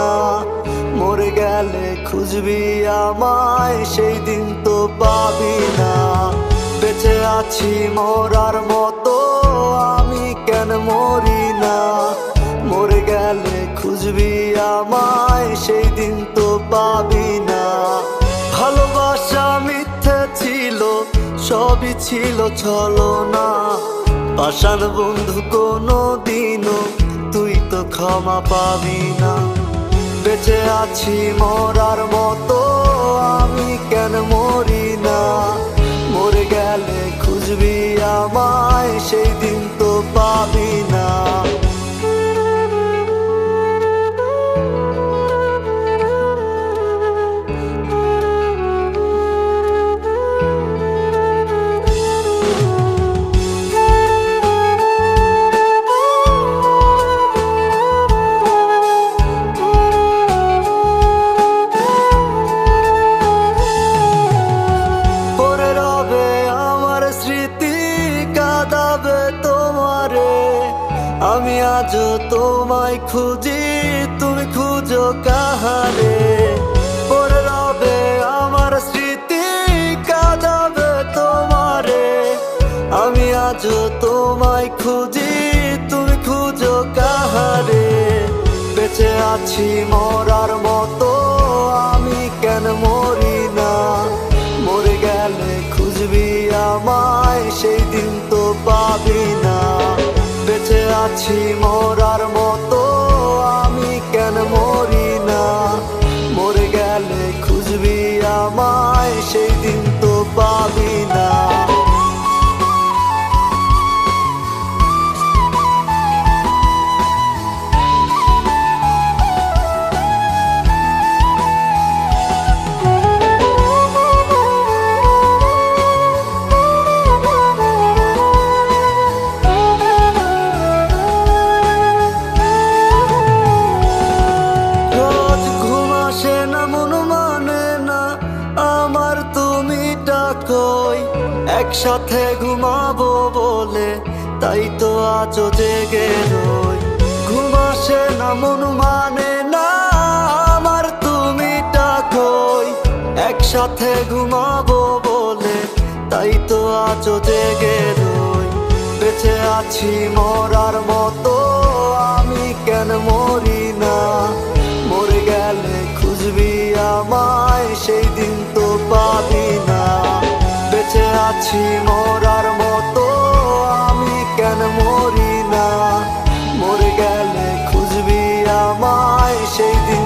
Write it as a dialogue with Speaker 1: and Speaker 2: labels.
Speaker 1: না, মরে গেলে খুঁজবি আমায়, সেই দিন তো পাবি না। বেঁচে আছি মরার মতো, আমি কেন মরি না, মরে গেলে খুঁজবি আমায়, সেই দিন তো পাবি না। ভালোবাসা মিথ্যে ছিল, সবই ছিল ছলনা, পাষাণ বন্ধু কোনো দিনও তুই তো ক্ষমা পাবি না। বেঁচে আছি মরার মতো, আমি কেন মরি না, মরে গেলে খুঁজবি আমায়, সেই দিন তো পাবি না। আমি আজও তোমায় খুঁজি, তুমি খুঁজো কাহারে, পড়ে রবে আমার স্মৃতি, কাঁদাবে তোমারে। আমি আজও তোমায় খুঁজি, তুমি খুঁজো কাহারে। বেঁচে আছি মরার মতো, আমি কেন মরি না, মরে গেলে খুঁজবি আমায়, সেই দিন তো পাবি না। বেঁচে আছি মরার মতো, আমি কেন মরি না, মরে গেলে খুঁজবি আমায়, সেই দিন তো পাবি না। একসাথে ঘুমাবো বলে তাই তো আজও জেগে রই, ঘুম আসে না মন মানে না আমার, তুমি ডাকোই। একসাথে ঘুমাবো বলে তাই তো আজও জেগে রই। বেঁচে আছি মরার মতো, আমি কেন মরি না, মরে গেলে খুঁজবি আমায়, সেই দিন তো পাবি না। বেঁচে আছি মরার মতো, আমি কেন মরি না, মরে গেলে খুঁজবি আমায়, সেই দিন